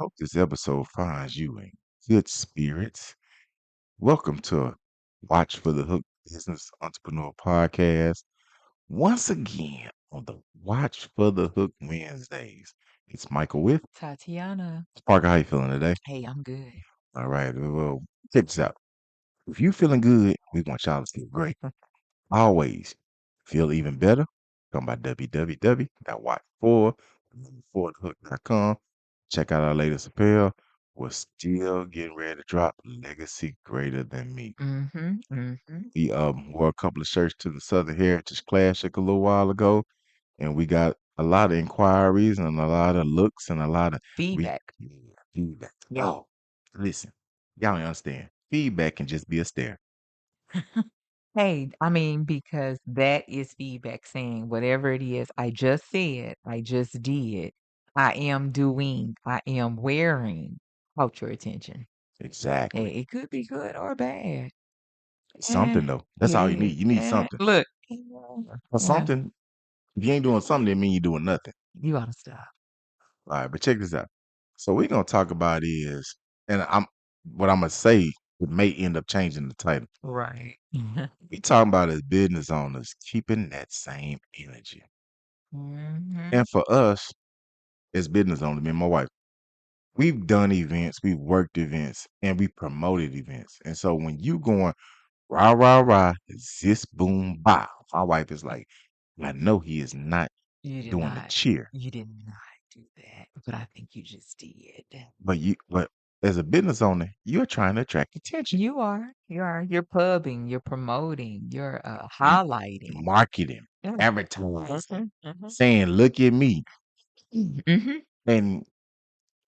Hope this episode finds you in good spirits. Welcome to Watch for the Hook Business Entrepreneur Podcast. Once again on the Watch for the Hook Wednesdays. It's Michael with Tatiana. Parker. How you feeling today? Hey, I'm good. All right. Well, check this out. If you feeling good, we want y'all to feel great. Always feel even better. Come by www.watch4thehook.com. Check out our latest apparel. We're still getting ready to drop Legacy Greater Than Me. We wore a couple of shirts to the Southern Heritage Classic a little while ago, and we got a lot of inquiries and a lot of looks and a lot of Feedback. feedback. Yo, listen, y'all don't understand. Feedback can just be a stare. Hey, I mean, because that is feedback saying whatever it is I just said, I just did, I am doing, I am wearing, caught your attention. Exactly. It could be good or bad. Eh, Something though. That's all you yeah, need. You need something. look, Or yeah, something. If you ain't doing something, that mean you're doing nothing. you ought to stop. All right, but check this out. So we're gonna talk about is, and what I'm gonna say, it may end up changing the title. Right. We talking about as business owners keeping that same energy. hmm And for us as business owners, me and my wife, we've done events, we've worked events, and we promoted events. And so when you going rah rah rah, zis boom bow, my wife is like, I know he is not You did doing the not. cheer. You did not do that, but I think you just did. But as a business owner, you're trying to attract attention. You are. You are. You're pubbing, you're promoting, you're You highlighting. marketing, Yeah. advertising, Mhm. saying, look at me. Mhm. And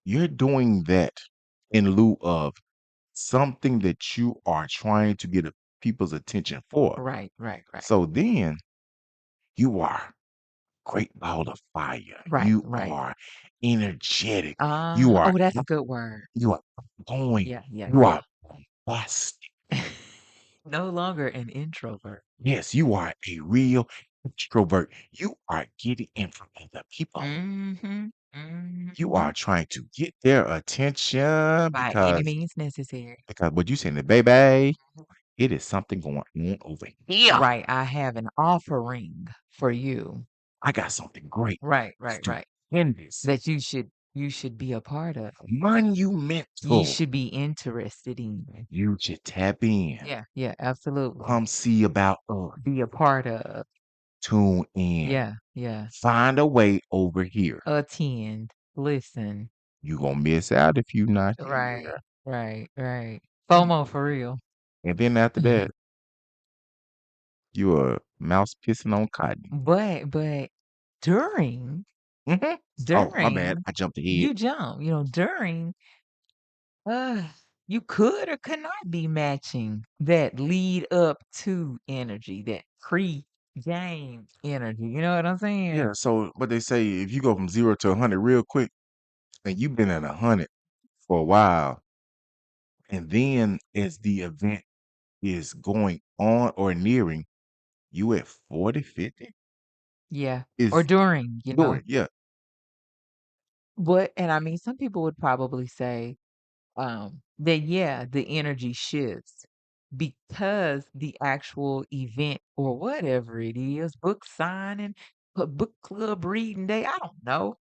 you're doing that in lieu of something that you are trying to get people's attention for. Right, right, right. So then you are great ball of fire. Right, You right. are energetic. You are Oh, that's a good word. you are going. Yeah, yeah, You yeah. are fast. No longer an introvert. Yes, you are a real extrovert. You are getting in front of the people. Mhm. You are Mhm. trying to get their attention By any because means necessary. what you saying, baby, it is something going on over here. Right, I have an offering for you. I got something great, Right, right, right. stupendous, That you should be a part of. You monumental. should be interested in. You should tap in. Yeah, yeah, absolutely. Come see about us. Be a part of. Tune in. Yeah, yeah. Find a way over here. Attend, listen. You gonna miss out if you not Right, here. right, right. Mm. FOMO for real. And then after that, you a mouse pissing on cotton. But during Mhm. Oh, my bad. during I jumped ahead. you jump, during uh you could or could not be matching that lead up to energy, that pre-game energy. You know what I'm saying? Yeah. So what they say, if you go from 0 to 100 real quick, and you've been at 100 for a while, and then as the event is going on or nearing, you at 40, 50 Yeah. Or is during. doing, yeah. But and I mean some people would probably say that yeah, the energy shifts because the actual event or whatever it is, book signing, book club reading day, I don't know.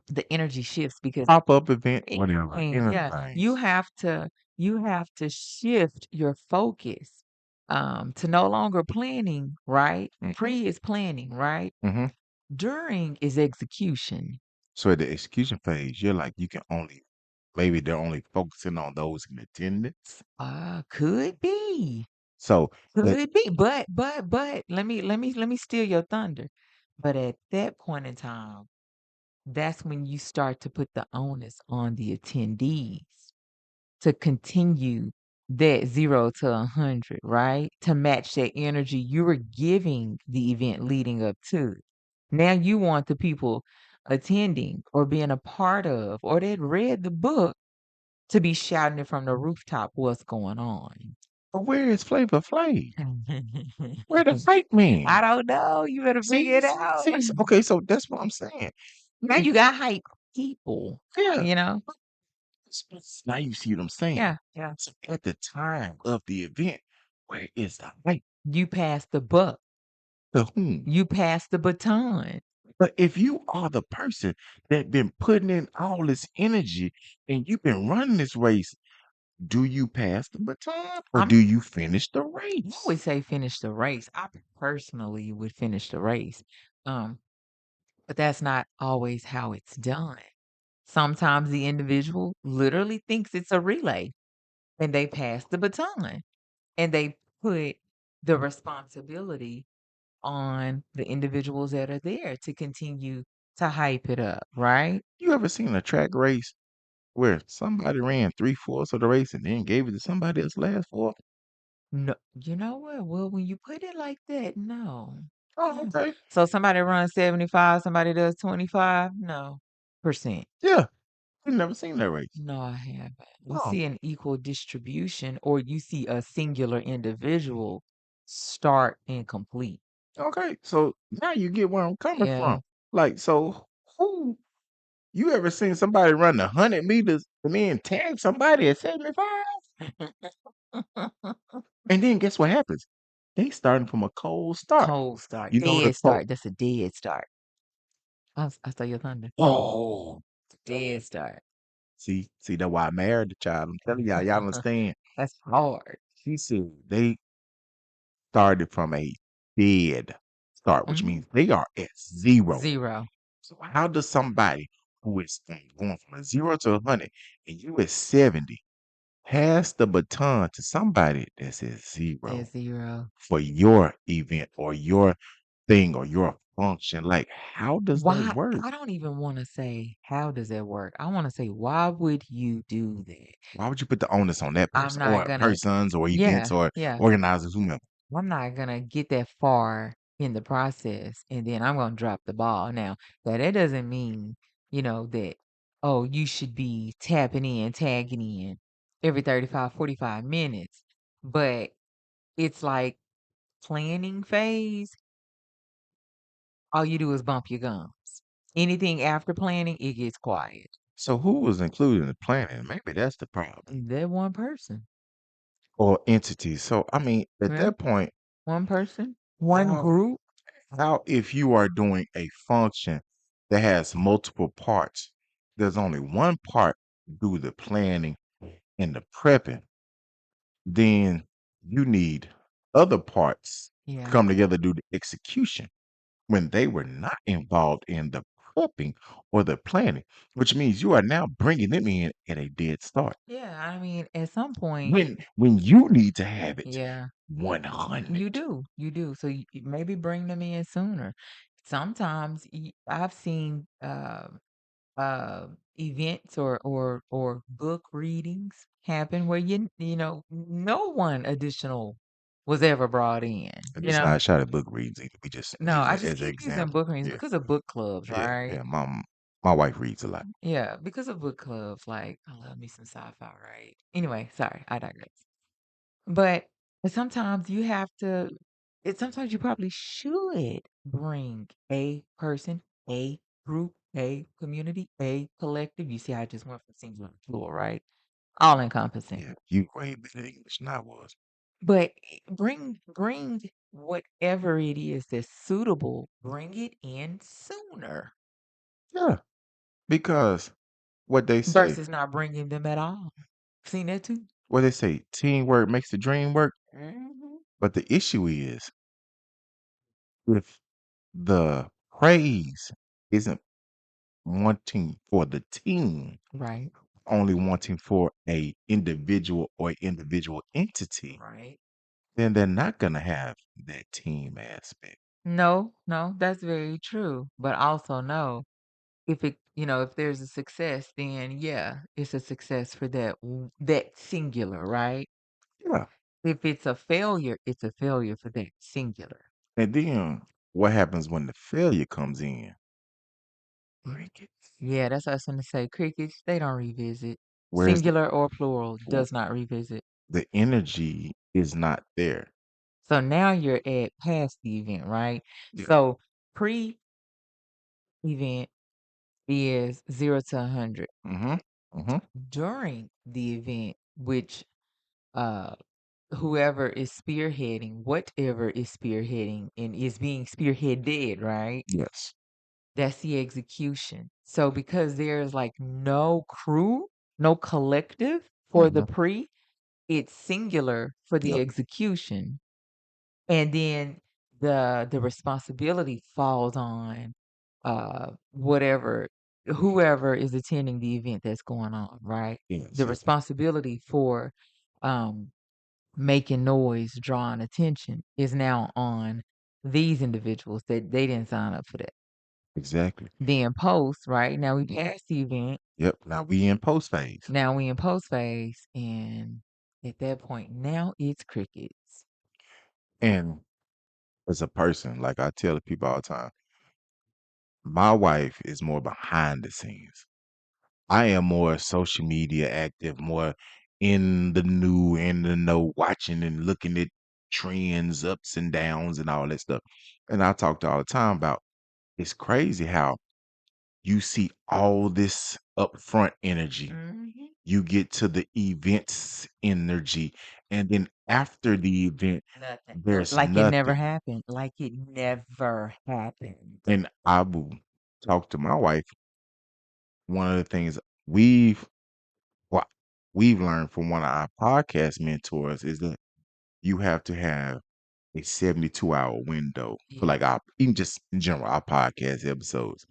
The energy shifts because Pop-up event, whatever, anything, yeah, anything. you have to shift your focus to no longer planning, right? Mhm, Pre is planning, right? mhm. During is execution. So at the execution phase, you're like, you can only, maybe they're only focusing on those in attendance. Could be. So that Could be, but let me steal your thunder. But at that point in time, that's when you start to put the onus on the attendees to continue that 0 to 100, right? To match that energy you were giving the event leading up to. Now you want the people attending or being a part of or that read the book to be shouting it from the rooftop what's going on. but where is Flavor Flav? Where the fake man? I don't know. You better figure See, it see, out. see. Okay, so that's what I'm saying. Now You, you got hype people, yeah, you know? Now you see what I'm saying. Yeah, yeah. So at the time of the event, where is the hype? You pass the buck. To whom? You pass the baton. But if you are the person that been putting in all this energy and you've been running this race, do you pass the baton or do I'm you finish the I race? would say finish the race. I personally would finish the race. Um, but that's not always how it's done. Sometimes the individual literally thinks it's a relay and they pass the baton and they put the responsibility on the individuals that are there to continue to hype it up, right? You ever seen a track race where somebody ran three-fourths of the race and then gave it to somebody else last fourth? No, you know what? Well, when you put it like that, no. Oh, Yeah. okay. So somebody runs 75, somebody does 25? No. Percent. Yeah. You've never seen that race. No, I haven't. I Oh, see an equal distribution, or you see a singular individual start and complete. okay. So now you get where I'm coming from. Yeah. Like, so who you ever seen somebody run 100 meters and then tag somebody at 75? And then guess what happens? They starting from a cold start. Cold start, You know the dead cold. start. That's a dead start. I saw your thunder. Oh, Dead start. see, that's why I married the child. I'm telling y'all understand. That's hard. She said they started from a dead start, which Mhm. means they are at zero. 0. So how does somebody who is going from a zero to 100 and you at 70 pass the baton to somebody that's at At zero 0. for your event or your thing or your function? Like, how does that Why work? I don't even wanna say, "How does that work?" I wanna say, "Why would you do that?" Why would you put the onus on that I'm person not or gonna persons or events Yeah, or yeah. organizers, whomever? I'm not gonna get that far in the process, and then I'm gonna drop the ball. Now, that doesn't mean, that, oh, you should be tapping in, tagging in every 35, 45 minutes, but it's like planning phase, all you do is bump your gums. Anything after planning, it gets quiet. So who was included in the planning? Maybe that's the problem. That one person. Or entities. So I mean, at Yeah, that point, one person, one how group. how if you are doing a function that has multiple parts, there's only one part do the planning and the prepping, then you need other parts to Yeah. come together to do the execution when they were not involved in the prepping or the planning, which means you are now bringing them in at a dead start Yeah, I mean, at some point, when you need to have it yeah. 100. You do, you do. So maybe bring them in sooner. Sometimes I've seen events or book readings happen where no one additional was ever brought in. And it's not a shot at book reads either. We just No, use I it just as an keep using example. book readings Yeah, because of book clubs, yeah, right? yeah. My wife reads a lot. Yeah, because of book clubs. Like I love me some sci-fi, right? Anyway, sorry, I digress. But sometimes you have to sometimes you probably should bring a person, a group, a community, a collective. You see, I just went from singular to plural, right? All encompassing. Yeah, you way better English than I was. But bring whatever it is that's suitable, bring it in sooner Yeah, because what they say, versus not bringing them at all. Seen that too? teamwork makes the dream work. Hmm. But the issue is if the praise isn't wanting for the team, Right, only wanting for a individual or individual entity, right. then they're not gonna have that team aspect. No, no, that's very true. But also no, if there's a success, then yeah, it's a success for that singular, right? Yeah. If it's a failure, it's a failure for that singular. And then what happens when the failure comes in? Crickets. Yeah, that's what I was gonna say. Crickets, they don't revisit. Where's Singular or plural w- does not revisit. the energy is not there. So now you're at past the event, right? Yeah. So pre-event is 0 to 100. Hmm. Mhm. during the event, which uh whoever is spearheading, whatever is spearheading and is being spearheaded, right? Yes. That's the execution. So because there's like no crew, no collective for the Mhm. pre, it's singular for the Yep. execution. And then the responsibility falls on whatever whoever is attending the event that's going on, right? Yes, The yes, yes. responsibility for um making noise, drawing attention is now on these individuals that they didn't sign up for that. Exactly. Then post, right? Now we passed the event. Yep. Now we in post phase. Now we in post phase, and at that point, now it's crickets. And as a person, like I tell the people all the time, my wife is more behind the scenes. I am more social media active, more in the know, watching and looking at trends, ups and downs, and all that stuff. And I talk to her all the time about it's crazy how you see all this upfront energy. Mhm. You get to the events energy, and then after the event, Nothing. there's Like it never nothing. happened. Like it never happened. And I will talk to my wife. One of the things we've what we've learned from one of our podcast mentors is that you have to have a 72-hour window for Yeah. like our even just in general our podcast episodes.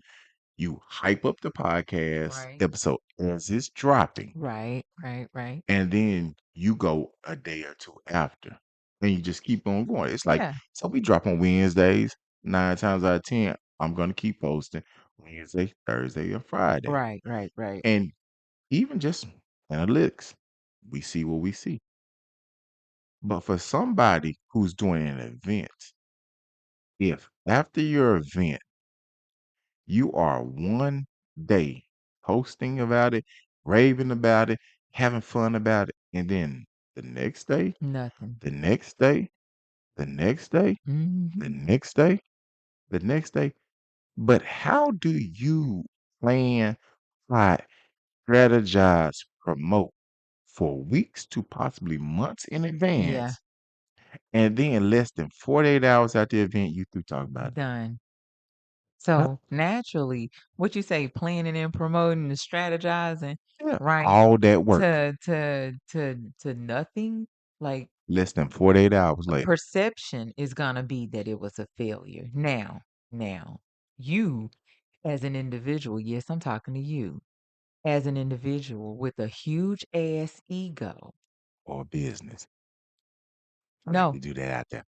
You hype up the podcast Right. episode as it's dropping, Right. Right. Right. and then you go a day or two after, and you just keep on going. It's like Yeah. so we drop on Wednesdays. 9 times out of 10, I'm gonna keep posting Wednesday, Thursday, or Friday, Right. Right. Right. and even just analytics, we see what we see. But for somebody who's doing an event, if after your event you are one day posting about it, raving about it, having fun about it, and then the next day, Nothing. the next day, the next day, the Mhm. next day, the next day. But how do you plan, plot, strategize, promote for weeks to possibly months in Yeah. advance? And then less than 48 hours after the event, you through talking about it. Done. Huh? So naturally, what you say, planning and promoting and strategizing, Yeah, right? all that work. To nothing. Like Less than 48 hours the later. perception is gonna be that it was a failure. Now, you as an individual, yes, I'm talking to you, as an individual with a huge ass ego. Or business. I like No, to do that out there.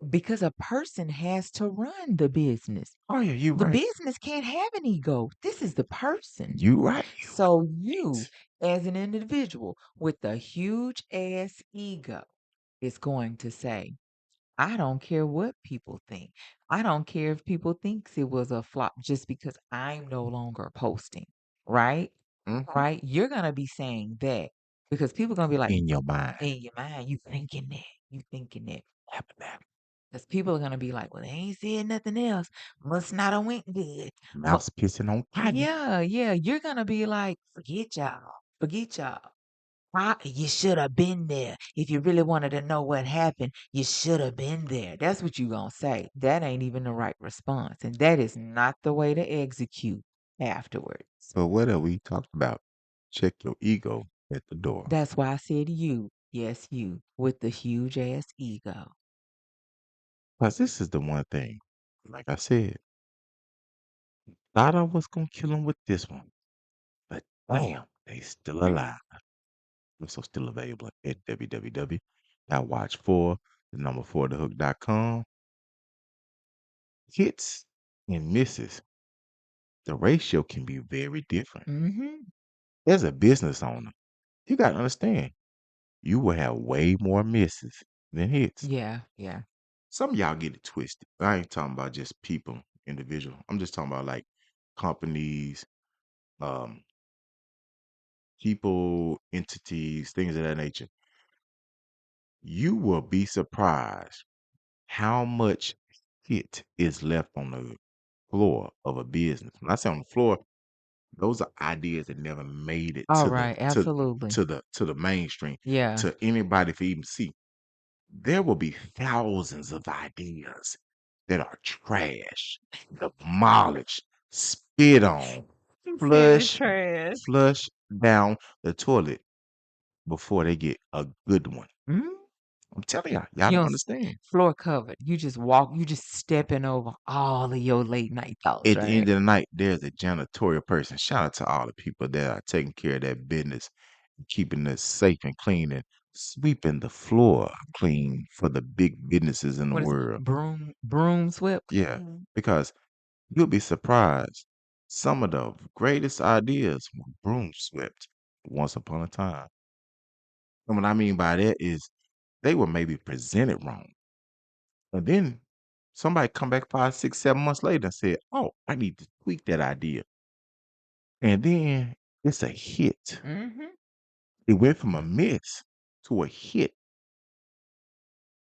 because a person has to run the business. Oh yeah, you The right. business can't have an ego. This is the person. You right. You So you, right. as an individual with a huge ass ego, is going to say, I don't care what people think. I don't care if people thinks it was a flop just because I'm no longer posting, right? Mhm. Right? You're gonna be saying that because people gonna be like, In your mind. in your mind, you thinking that, you thinking that. Happen now. Because people are gonna be like, well, they ain't said nothing else. Must not have went good. Mu- Mouse pissing on cotton. yeah, yeah. You're gonna be like, forget y'all. Forget y'all. You should have been there. If you really wanted to know what happened, you should have been there. That's what you gonna say. That ain't even the right response. And that is not the way to execute afterwards. But what are we talking about? Check your ego at the door. That's why I said you. Yes, you. With the huge ass ego. Because this is the one thing. Like I said, thought I was gonna kill him with this one. But damn, they still alive. Also still available at www.watch4, the number 4, thehook.com. Hits and misses, the ratio can be very different. Mm-hmm. As a business owner, you got to understand, you will have way more misses than hits. Yeah, yeah. Some of y'all get it twisted. I ain't talking about just people, individual. I'm just talking about like companies, um, people, entities, things of that nature. You will be surprised how much hit is left on the floor of a business. When I say on the floor, Those are ideas that never made it All to the right, absolutely. to the mainstream, Yeah. to anybody to even see. There will be thousands of ideas that are trash, demolished, spit on, You said flush, trash. flush down the toilet before they get a good one. Mhm. I'm telling y'all You don't don't understand. floor covered. You just stepping over all of your late night thoughts, At the right? end of the night, there's a janitorial person. Shout out to all the people that are taking care of that business, keeping it safe and clean and sweeping the floor clean for the big businesses in the What is it? world. Broom swept? Yeah, because you'll be surprised. Some of the greatest ideas were broom swept once upon a time. And what I mean by that is they were maybe presented wrong. And then somebody come back 5, 6, 7 months later and said, "Oh, I need to tweak that idea." And then it's a hit. Mhm. It went from a miss to a hit.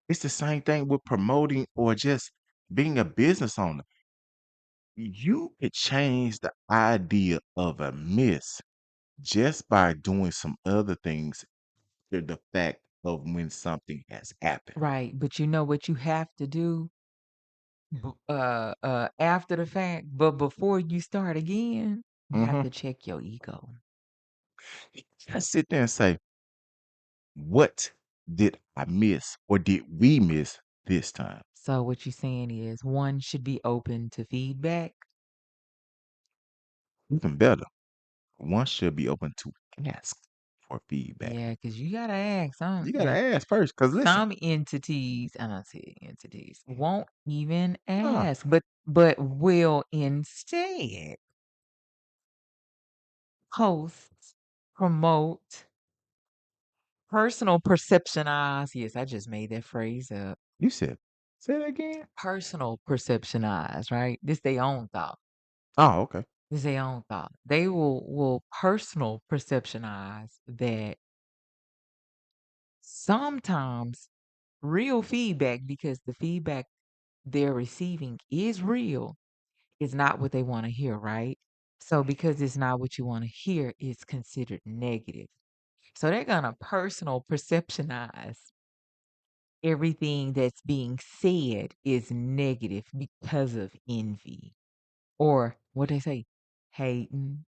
It's the same thing with promoting or just being a business owner. You could change the idea of a miss just by doing some other things to the fact of when something has happened. Right, but you know what you have to do after the fact, but before you start again, you have Hmm. to check your ego. Just sit there and say, what did I miss or did we miss this time? So what you're saying is one should be open to feedback. Even better, one should be open to ask for feedback. Yeah, because you gotta ask. Some You got to yeah, ask first because listen, some entities, and I say entities, won't even nah, ask, but will instead post, promote, personal perceptionize. Yes, I just made that phrase up. you said, say that again. Personal perceptionize, right? This their own thought. Oh, okay. This their own thought. They will personal perceptionize that sometimes real feedback, because the feedback they're receiving is real, is not what they want to hear, right? So because it's not what you want to hear, it's considered negative. So they're gonna personal perceptionize everything that's being said is negative because of envy. Or what they say, hating.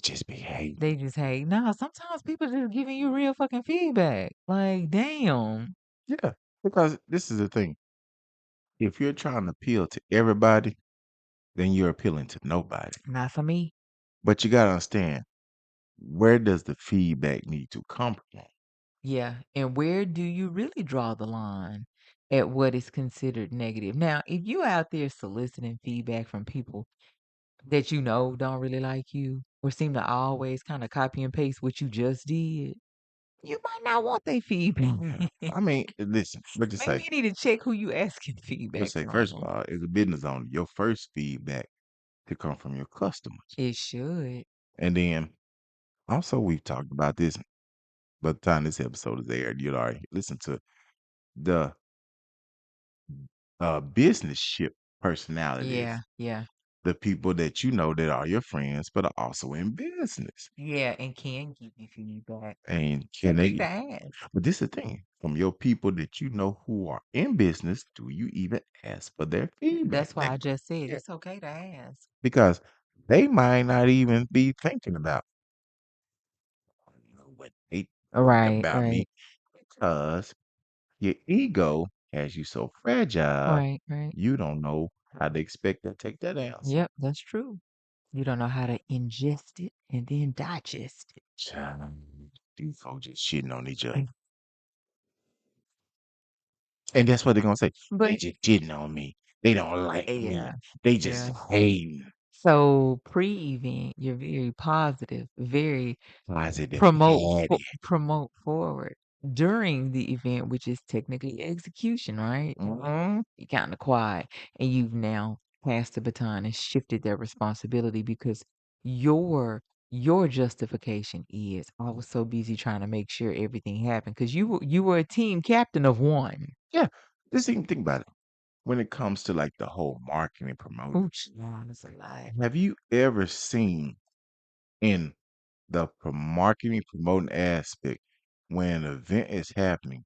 Just be hating. They just hate. No, sometimes people just giving you real fucking feedback. Like, damn. Yeah, because this is the thing. If you're trying to appeal to everybody, then you're appealing to nobody. Not for me. But you got to understand, where does the feedback need to come from? Yeah. And where do you really draw the line at what is considered negative? Now, if you out there soliciting feedback from people that you know don't really like you or seem to always kind of copy and paste what you just did, you might not want their feedback. Yeah. I mean, listen, what you Maybe say? you need to check who you asking feedback Let's say, first of from. all, as a business owner, your first feedback to come from your customers. It should. And then also, we've talked about this by the time this episode is aired. You'd already listen to the business ship Yeah, personalities, yeah. the people that you know that are your friends, but are also in business. Yeah, and can give you feedback. And It's can okay to they? ask. But this is the thing from your people that you know who are in business, do you even ask for their feedback? That's why I just said Yeah, it's okay to ask. because they might not even be thinking about what they think Right, about me right, because your ego has you so fragile, right, right. you don't know how to expect to take that answer. Yep, that's true. You don't know how to ingest it and then digest it. Child, these folks just shitting on each other. Mm. And that's what they're gonna say. They But just shitting on me. They don't like me. yeah, They just yeah. hate So pre-event, you're very positive, very positive Hattie. promote forward. During the event, which is technically execution, right? Mhm. You're kind of quiet, and you've now passed the baton and shifted their responsibility because your your justification is I was so busy trying to make sure everything happened because you were a team captain of one. Yeah, just even think about it. when it comes to like the whole marketing and promoting, Ooh, child, it's a lot. have you ever seen in the marketing promoting aspect when an event is happening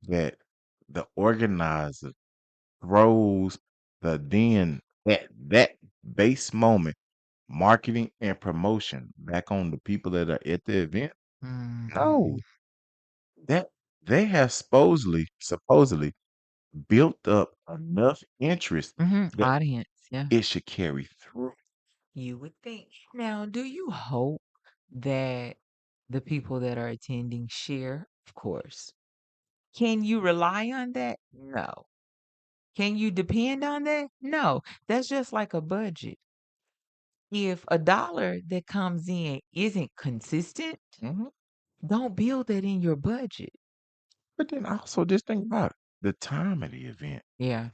that the organizer throws at that base moment marketing and promotion back on the people that are at the event? Mhm. No, that they have supposedly built up enough interest Mhm, that audience, yeah. it should carry through. You would think. Now, do you hope that the people that are attending share? Of course. Can you rely on that? No. Can you depend on that? No. That's just like a budget. If a dollar that comes in isn't consistent, Mhm. don't build that in your budget. But then also just think about the time of the event. Yeah.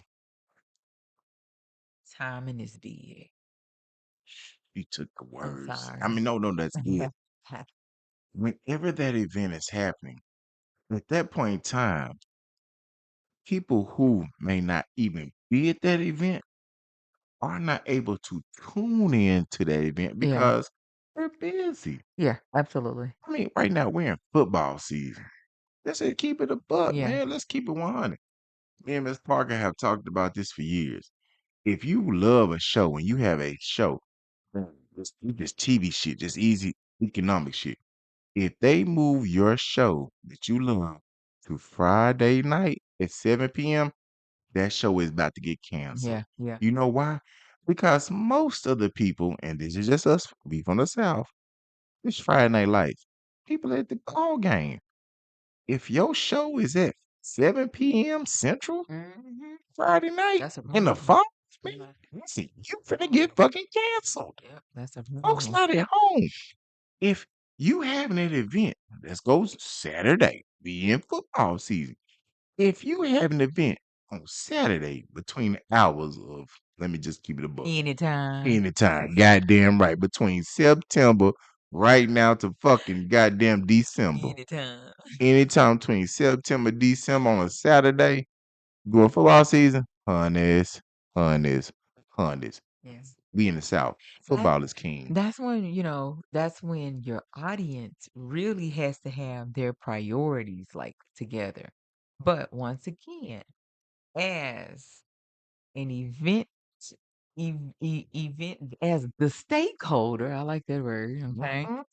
Timing is big. You took the I'm words. I sorry. mean, no, that's it. Whenever that event is happening, at that point in time, people who may not even be at that event are not able to tune in to that event Yeah. because they're busy. Yeah, absolutely. I mean, right now we're in football season. Let's say keep it a buck, Yeah. man. Let's keep it 100. Me and Miss Parker have talked about this for years. If you love a show and you have a show, just TV shit, just easy economic shit. If they move your show that you love to Friday night at 7 p.m., that show is about to get canceled. Yeah. Yeah. You know why? Because most of the people, and this is just us, we from the South, it's Friday Night Lights. People at the ball game. If your show is at 7 p.m. Central Mhm. Friday night That's a in the problem. fall, man, Yeah. listen, you finna get fucking canceled. Yep, that's a Folks problem. not at home. If you having an event, let's go Saturday, be in football season. If you have an event on Saturday between the hours of, let me just keep it a book, Anytime. anytime, goddamn right, between September right now to fucking goddamn December. Anytime. Anytime between September, December on a Saturday, during football season, honeys, honeys, honeys. Yeah. We in the South. That Football is king. that's when, that's when your audience really has to have their priorities like together. But once again, as an event as the stakeholder, I like that word, okay? Mhm.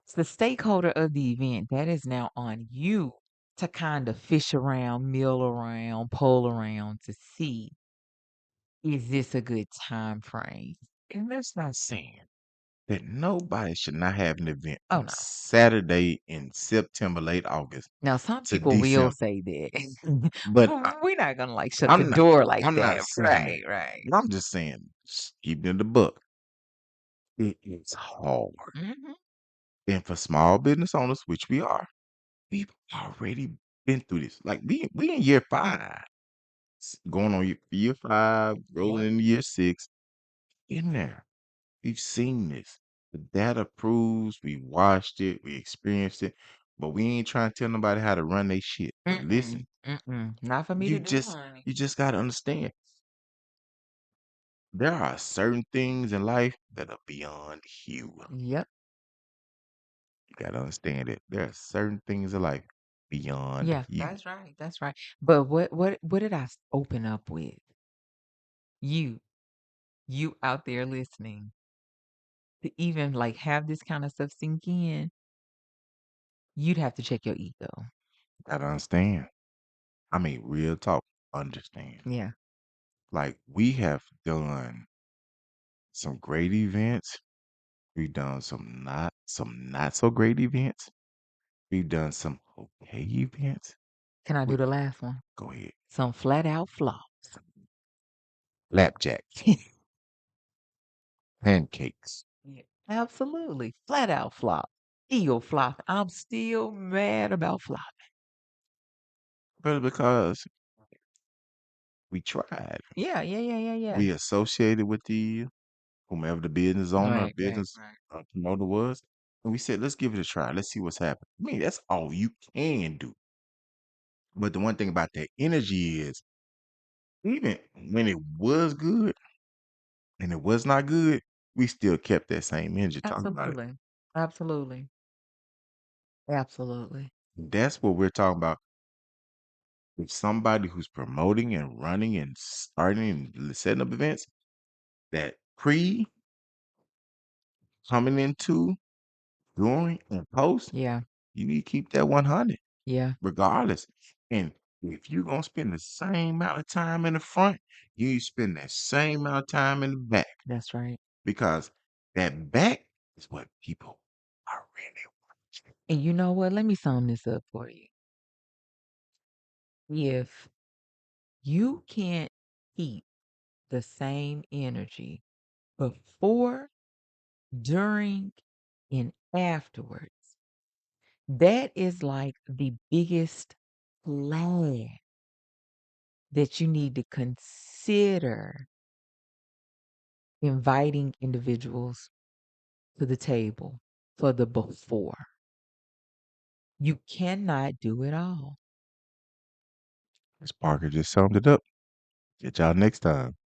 It's the stakeholder of the event. That is now on you to kind of fish around, mill around, poll around to see, is this a good time frame? And that's not saying that nobody should not have an event Oh on no. Saturday in September, late August Now some to people will December. say that. But We're not gonna like shut the I'm not door like I'm not that. saying that. Right, right. I'm just saying, keeping in the book, it is hard. Mhm. And for small business owners, which we are, we've already been through this. Like we in year 5, going on year 5, rolling Yep. into year 6. In there, we've seen this. The data proves we watched it, we experienced it, but we ain't trying to tell nobody how to run their shit. But listen, Mm-mm. Mm-mm. Not for me you to do, just honey. you just gotta understand there are certain things in life that are beyond you. Yep. You gotta understand it. There are certain things in life beyond Yeah, you. that's right. That's right. But what did I open up with? You, you out there listening to even like have this kind of stuff sink in, you'd have to check your ego. Gotta understand. I mean, real talk, understand. Yeah. Like we have done some great events. We've done some not so great events. We've done some okay events. Can I We do the last one? go ahead. Some flat out flops. Flapjacks, pancakes. Yeah, absolutely. Flat out flop. Still flop. I'm still mad about flop. But because we tried. Yeah, yeah, yeah, yeah, yeah. We associated with the whomever the business owner, Right, right, business right. promoter was, and we said, let's give it a try. Let's see what's happening. I mean, that's all you can do. But the one thing about that energy is Even when it was good and it was not good, we still kept that same energy talking about it. Absolutely. Absolutely. Absolutely. That's what we're talking about. If somebody who's promoting and running and starting and setting up events, that pre, coming into, during, and post, Yeah. you need to keep that 100 Yeah. regardless. And if you're gonna spend the same amount of time in the front, you need to spend that same amount of time in the back That's right. because that back is what people are really watching. And you know what? Let me sum this up for you. If you can't keep the same energy before, during, and afterwards, that is like the biggest flag that you need to consider inviting individuals to the table for the before. You cannot do it all. As Parker just summed it up. Get y'all next time.